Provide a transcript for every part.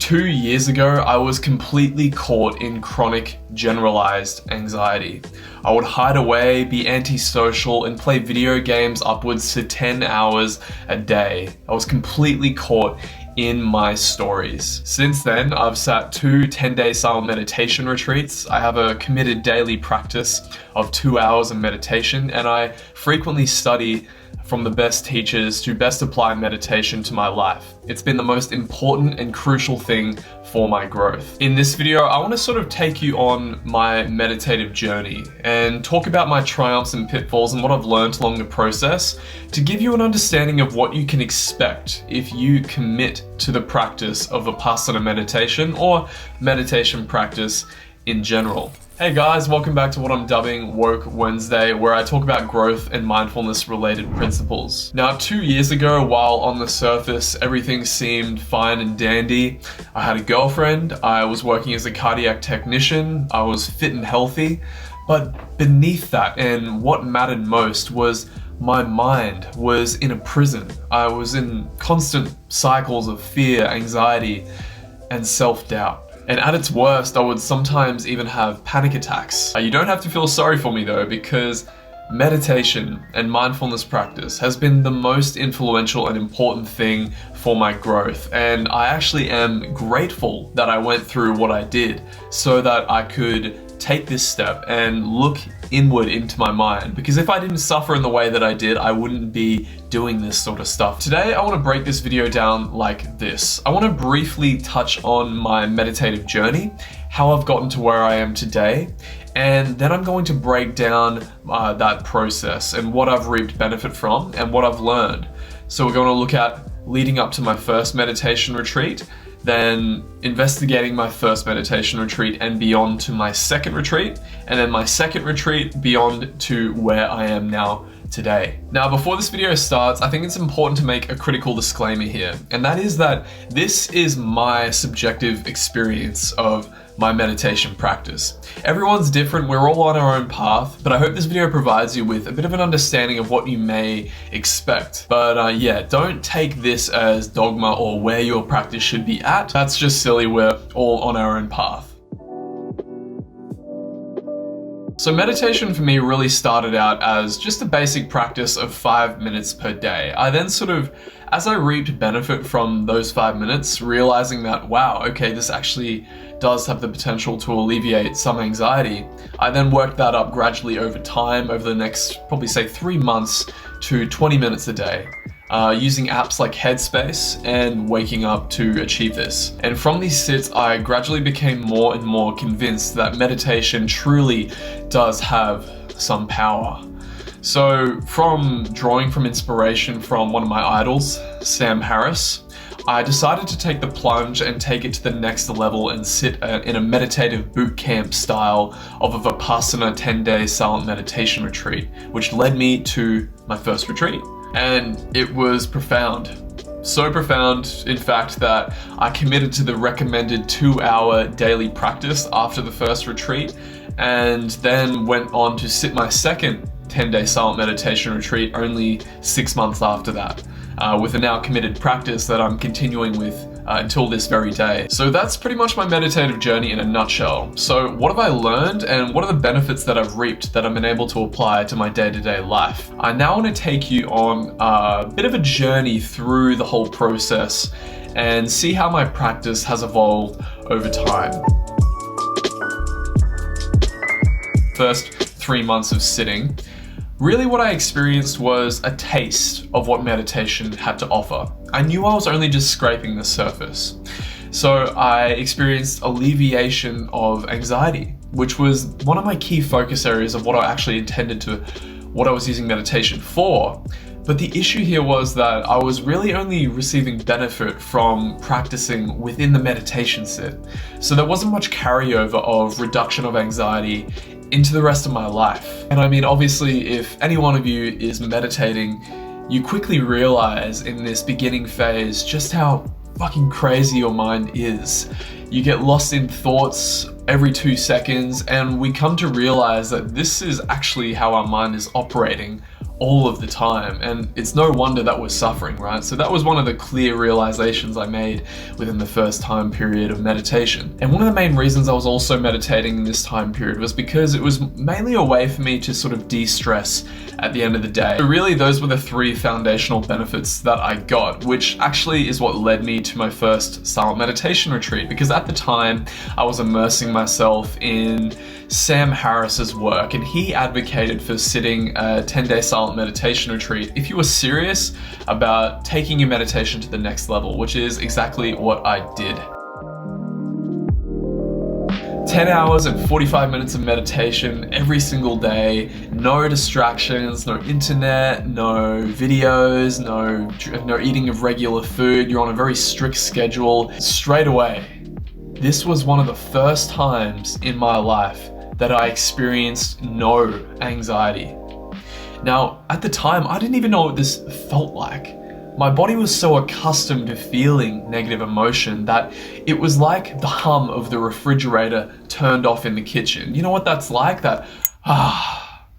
2 years ago, I was completely caught in chronic generalized anxiety. I would hide away, be antisocial, and play video games upwards to 10 hours a day. I was completely caught in my stories. Since then, I've sat 2 10-day silent meditation retreats. I have a committed daily practice of 2 hours of meditation, and I frequently study from the best teachers to best apply meditation to my life. It's been the most important and crucial thing for my growth. In this video, I want to sort of take you on my meditative journey and talk about my triumphs and pitfalls and what I've learned along the process to give you an understanding of what you can expect if you commit to the practice of Vipassana meditation or meditation practice in general. Hey guys, welcome back to what I'm dubbing Woke Wednesday, where I talk about growth and mindfulness related principles. Now, 2 years ago, while on the surface everything seemed fine and dandy, I had a girlfriend, I was working as a cardiac technician, I was fit and healthy, but beneath that, and what mattered most, was my mind was in a prison. I was in constant cycles of fear, anxiety, and self-doubt. And at its worst, I would sometimes even have panic attacks. You don't have to feel sorry for me though, because meditation and mindfulness practice has been the most influential and important thing for my growth. And I actually am grateful that I went through what I did so that I could take this step and look inward into my mind, because if I didn't suffer in the way that I did, I wouldn't be doing this sort of stuff. Today, I want to break this video down like this. I want to briefly touch on my meditative journey, how I've gotten to where I am today, and then I'm going to break down that process and what I've reaped benefit from and what I've learned. So we're going to look at leading up to my first meditation retreat, then investigating my first meditation retreat and beyond to my second retreat, and then my second retreat beyond to where I am now today. Now, before this video starts, I think it's important to make a critical disclaimer here, and that is that this is my subjective experience of my meditation practice. Everyone's different, we're all on our own path, but I hope this video provides you with a bit of an understanding of what you may expect. But yeah, don't take this as dogma or where your practice should be at. That's just silly, we're all on our own path. So meditation for me really started out as just a basic practice of 5 minutes per day. I then as I reaped benefit from those 5 minutes, realizing that, wow, okay, this actually does have the potential to alleviate some anxiety, I then worked that up gradually over time, over the next, probably say 3 months to 20 minutes a day. Using apps like Headspace and waking up to achieve this. And from these sits, I gradually became more and more convinced that meditation truly does have some power. So from drawing from inspiration from one of my idols, Sam Harris, I decided to take the plunge and take it to the next level and sit in a meditative boot camp style of a Vipassana 10-day silent meditation retreat, which led me to my first retreat. And it was profound. So profound, in fact, that I committed to the recommended 2-hour daily practice after the first retreat, and then went on to sit my second 10-day silent meditation retreat only 6 months after that, with a now committed practice that I'm continuing with until this very day. So that's pretty much my meditative journey in a nutshell. So what have I learned and what are the benefits that I've reaped that I've been able to apply to my day-to-day life? I now want to take you on a bit of a journey through the whole process and see how my practice has evolved over time. First 3 months of sitting, really what I experienced was a taste of what meditation had to offer. I knew I was only just scraping the surface. So I experienced alleviation of anxiety, which was one of my key focus areas of what I actually what I was using meditation for. But the issue here was that I was really only receiving benefit from practicing within the meditation sit. So there wasn't much carryover of reduction of anxiety into the rest of my life. And I mean, obviously, if any one of you is meditating, you quickly realize in this beginning phase just how fucking crazy your mind is. You get lost in thoughts every 2 seconds, and we come to realize that this is actually how our mind is operating all of the time, and it's no wonder that we're suffering, right? So that was one of the clear realizations I made within the first time period of meditation. And one of the main reasons I was also meditating in this time period was because it was mainly a way for me to sort of de-stress at the end of the day. So really, those were the three foundational benefits that I got, which actually is what led me to my first silent meditation retreat, because at the time I was immersing myself in Sam Harris's work, and he advocated for sitting a 10-day silent meditation retreat if you were serious about taking your meditation to the next level, which is exactly what I did. 10 hours and 45 minutes of meditation every single day, no distractions, no internet, no videos, no eating of regular food. You're on a very strict schedule. Straight away, this was one of the first times in my life that I experienced no anxiety. Now, at the time, I didn't even know what this felt like. My body was so accustomed to feeling negative emotion that it was like the hum of the refrigerator turned off in the kitchen. You know what that's like? That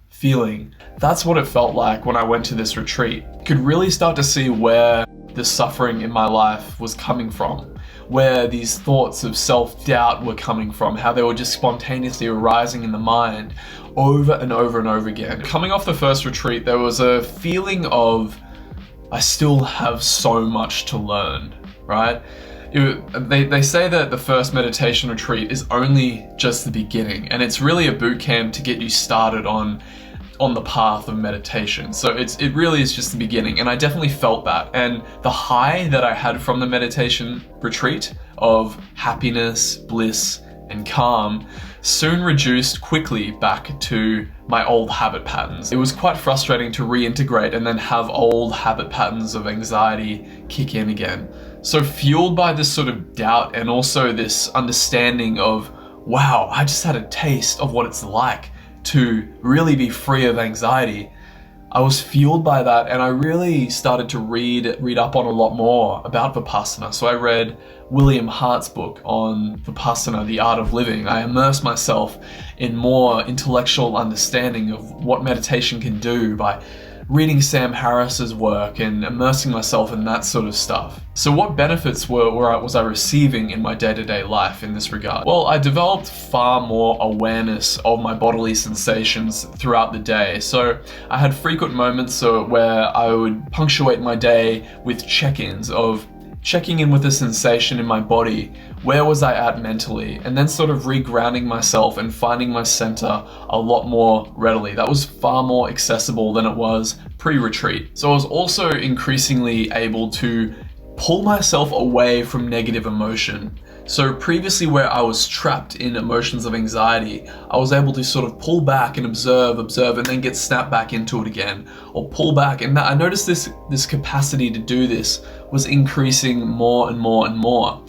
feeling. That's what it felt like when I went to this retreat. Could really start to see where the suffering in my life was coming from, where these thoughts of self-doubt were coming from, how they were just spontaneously arising in the mind over and over and over again. Coming off the first retreat, there was a feeling of, I still have so much to learn, right? They say that the first meditation retreat is only just the beginning, and it's really a boot camp to get you started on the path of meditation. So it really is just the beginning, and I definitely felt that. And the high that I had from the meditation retreat of happiness, bliss, and calm soon reduced quickly back to my old habit patterns. It was quite frustrating to reintegrate and then have old habit patterns of anxiety kick in again. So fueled by this sort of doubt and also this understanding of, wow, I just had a taste of what it's like to really be free of anxiety, I was fueled by that, and I really started to read up on a lot more about Vipassana. So I read William Hart's book on Vipassana, The Art of Living. I immersed myself in more intellectual understanding of what meditation can do by reading Sam Harris's work and immersing myself in that sort of stuff. So what benefits was I receiving in my day-to-day life in this regard? Well, I developed far more awareness of my bodily sensations throughout the day. So I had frequent moments where I would punctuate my day with check-ins of checking in with the sensation in my body. Where was I at mentally? And then sort of regrounding myself and finding my center a lot more readily. That was far more accessible than it was pre-retreat. So I was also increasingly able to pull myself away from negative emotion. So previously, where I was trapped in emotions of anxiety, I was able to sort of pull back and observe, and then get snapped back into it again, or pull back. And I noticed this capacity to do this was increasing more and more and more.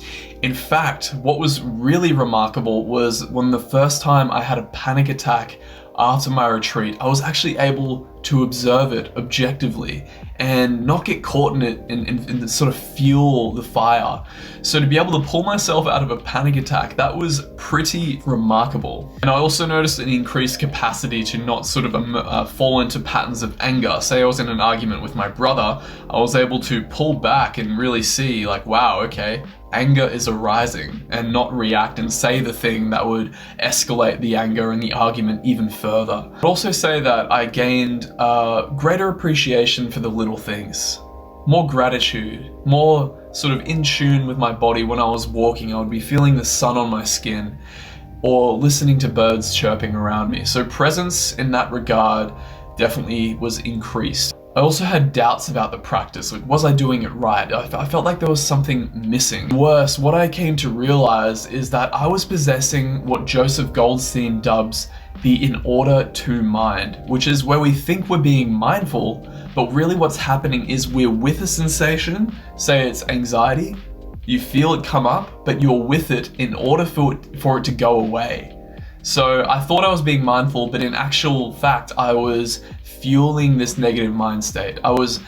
In fact, what was really remarkable was when the first time I had a panic attack after my retreat, I was actually able to observe it objectively and not get caught in it and sort of fuel the fire. So to be able to pull myself out of a panic attack, that was pretty remarkable. And I also noticed an increased capacity to not sort of fall into patterns of anger. Say I was in an argument with my brother, I was able to pull back and really see like, wow, okay, anger is arising, and not react and say the thing that would escalate the anger and the argument even further. I'd also say that I gained greater appreciation for the little things, more gratitude, more sort of in tune with my body. When I was walking, I would be feeling the sun on my skin or listening to birds chirping around me. So presence in that regard definitely was increased. I also had doubts about the practice. Like, was I doing it right? I felt like there was something missing. Worse, what I came to realize is that I was possessing what Joseph Goldstein dubs the in order to mind, which is where we think we're being mindful, but really what's happening is we're with a sensation, say it's anxiety, you feel it come up, but you're with it in order for it to go away. So I thought I was being mindful, but in actual fact, I was fueling this negative mind state. I was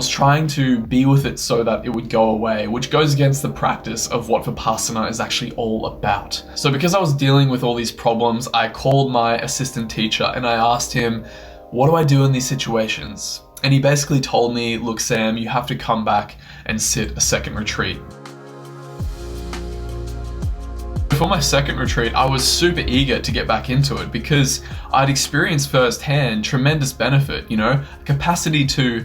trying to be with it so that it would go away, which goes against the practice of what Vipassana is actually all about. So because I was dealing with all these problems, I called my assistant teacher and I asked him, what do I do in these situations? And he basically told me, look, Sam, you have to come back and sit a second retreat. For my second retreat, I was super eager to get back into it because I'd experienced firsthand tremendous benefit, capacity to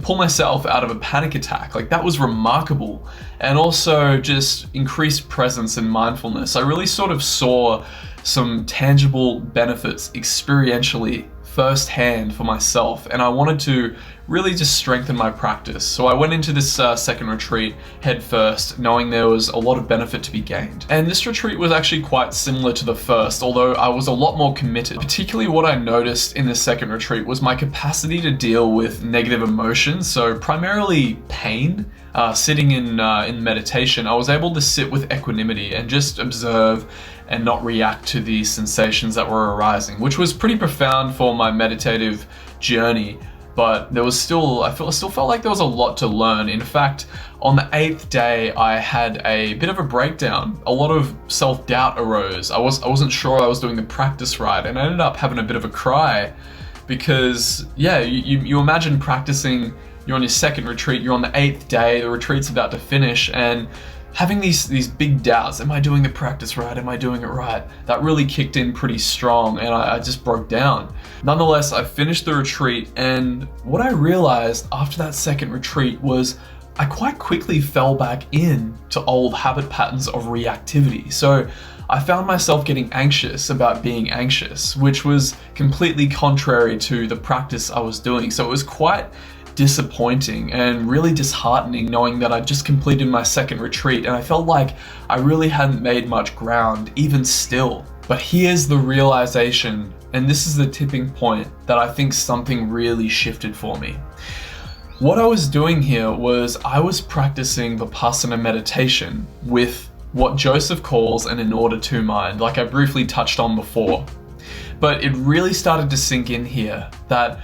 pull myself out of a panic attack. Like, that was remarkable. And also just increased presence and mindfulness. I really sort of saw some tangible benefits experientially firsthand for myself, and I wanted to really just strengthen my practice. So I went into this second retreat head first, knowing there was a lot of benefit to be gained. And this retreat was actually quite similar to the first, although I was a lot more committed. Particularly what I noticed in the second retreat was my capacity to deal with negative emotions, so primarily pain. Sitting in meditation, I was able to sit with equanimity and just observe and not react to the sensations that were arising, which was pretty profound for my meditative journey. But I still felt like there was a lot to learn. In fact, on the 8th day, I had a bit of a breakdown. A lot of self-doubt arose. I wasn't sure I was doing the practice right, and I ended up having a bit of a cry because, you imagine practicing. You're on your second retreat, you're on the 8th day, the retreat's about to finish, and having these big doubts, am I doing the practice right, am I doing it right? That really kicked in pretty strong, and I just broke down. Nonetheless, I finished the retreat, and what I realized after that second retreat was I quite quickly fell back into old habit patterns of reactivity. So I found myself getting anxious about being anxious, which was completely contrary to the practice I was doing. So it was quite disappointing and really disheartening knowing that I'd just completed my second retreat, and I felt like I really hadn't made much ground even still. But here's the realization, and this is the tipping point that I think something really shifted for me. What I was doing here was I was practicing Vipassana meditation with what Joseph calls an in order to mind, like I briefly touched on before. But it really started to sink in here that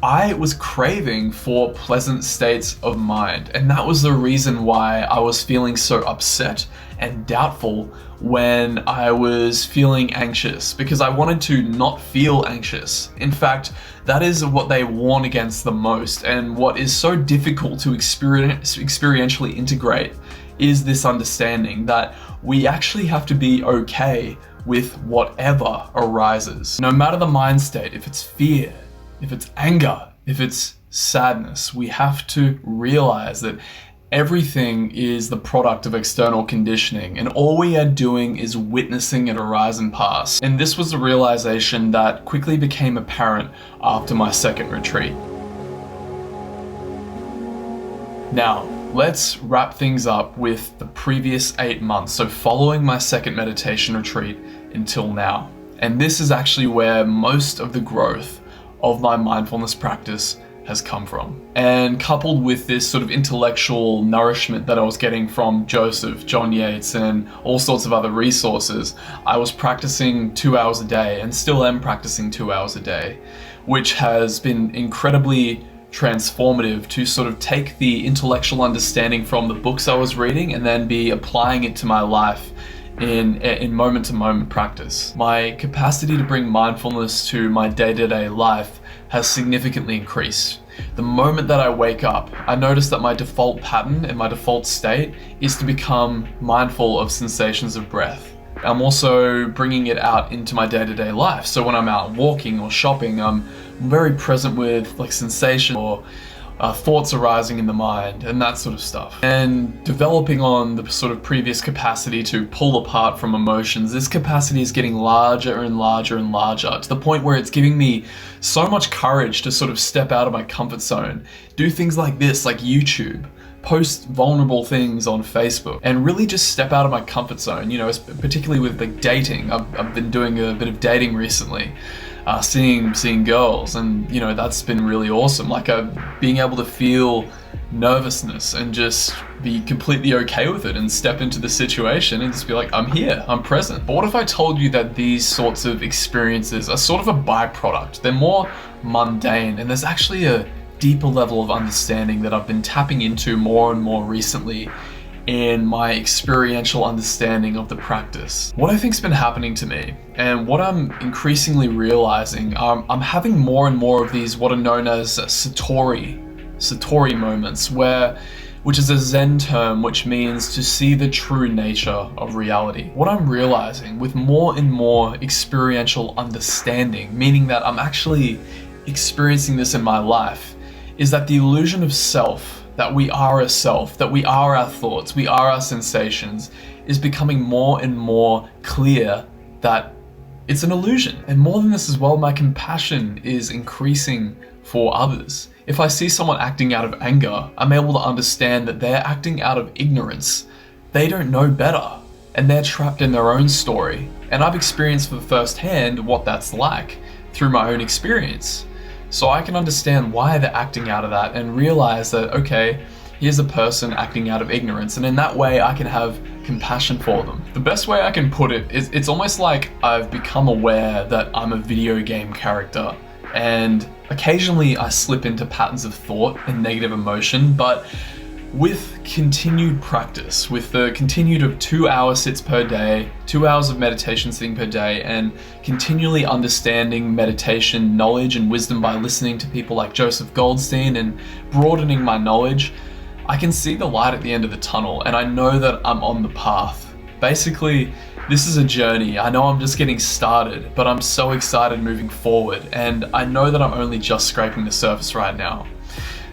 I was craving for pleasant states of mind, and that was the reason why I was feeling so upset and doubtful when I was feeling anxious, because I wanted to not feel anxious. In fact, that is what they warn against the most, and what is so difficult to experientially integrate is this understanding that we actually have to be okay with whatever arises. No matter the mind state, if it's fear, if it's anger, if it's sadness, we have to realize that everything is the product of external conditioning, and all we are doing is witnessing it arise and pass. And this was a realization that quickly became apparent after my second retreat. Now, let's wrap things up with the previous 8 months, so following my second meditation retreat until now. And this is actually where most of the growth of my mindfulness practice has come from. And coupled with this sort of intellectual nourishment that I was getting from Joseph, John Yates, and all sorts of other resources, I was practicing 2 hours a day and still am practicing 2 hours a day, which has been incredibly transformative to sort of take the intellectual understanding from the books I was reading and then be applying it to my life in moment-to-moment practice. My capacity to bring mindfulness to my day-to-day life has significantly increased. The moment that I wake up, I notice that my default pattern and my default state is to become mindful of sensations of breath. I'm also bringing it out into my day-to-day life. So when I'm out walking or shopping, I'm very present with like sensation or thoughts arising in the mind and that sort of stuff. And developing on the sort of previous capacity to pull apart from emotions, this capacity is getting larger and larger and larger to the point where it's giving me so much courage to sort of step out of my comfort zone, do things like this, like YouTube, post vulnerable things on Facebook, and really just step out of my comfort zone, particularly with like dating. I've been doing a bit of dating recently. Seeing girls, and that's been really awesome. Like being able to feel nervousness and just be completely okay with it and step into the situation and just be like, I'm here, I'm present. But what if I told you that these sorts of experiences are sort of a byproduct? They're more mundane, and there's actually a deeper level of understanding that I've been tapping into more and more recently in my experiential understanding of the practice. What I think's been happening to me, and what I'm increasingly realizing, I'm having more and more of these what are known as Satori moments, which is a Zen term which means to see the true nature of reality. What I'm realizing with more and more experiential understanding, meaning that I'm actually experiencing this in my life, is that the illusion of self, that we are a self, that we are our thoughts, we are our sensations, is becoming more and more clear that it's an illusion. And more than this as well, my compassion is increasing for others. If I see someone acting out of anger, I'm able to understand that they're acting out of ignorance. They don't know better, and they're trapped in their own story. And I've experienced for firsthand what that's like through my own experience. So I can understand why they're acting out of that and realize that, okay, here's a person acting out of ignorance, and in that way I can have compassion for them. The best way I can put it is it's almost like I've become aware that I'm a video game character, and occasionally I slip into patterns of thought and negative emotion, but with continued practice, with the continued 2 hour sits per day, 2 hours of meditation sitting per day, and continually understanding meditation knowledge and wisdom by listening to people like Joseph Goldstein and broadening my knowledge, I can see the light at the end of the tunnel, and I know that I'm on the path. Basically, this is a journey. I know I'm just getting started, but I'm so excited moving forward, and I know that I'm only just scraping the surface right now.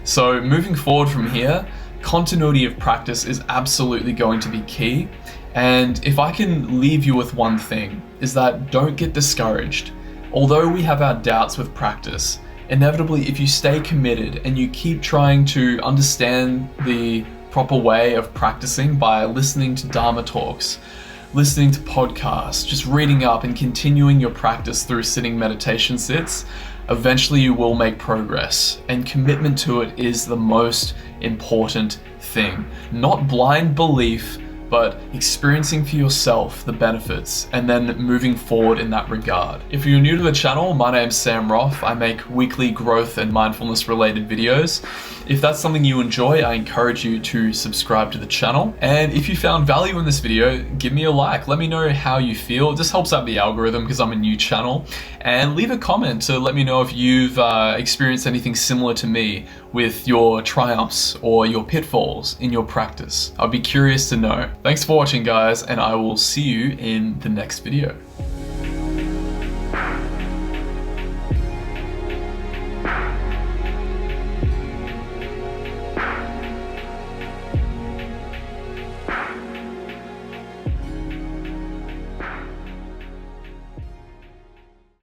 So moving forward from here, continuity of practice is absolutely going to be key. And if I can leave you with one thing, is that don't get discouraged. Although we have our doubts with practice, inevitably if you stay committed and you keep trying to understand the proper way of practicing by listening to Dharma talks, listening to podcasts, just reading up and continuing your practice through sitting meditation sits, eventually you will make progress, and commitment to it is the most important thing. Not blind belief, but experiencing for yourself the benefits and then moving forward in that regard. If you're new to the channel, my name's Sam Roth. I make weekly growth and mindfulness related videos. If that's something you enjoy, I encourage you to subscribe to the channel. And if you found value in this video, give me a like. Let me know how you feel. It just helps out the algorithm because I'm a new channel. And leave a comment to let me know if you've experienced anything similar to me with your triumphs or your pitfalls in your practice. I'd be curious to know. Thanks for watching, guys, and I will see you in the next video.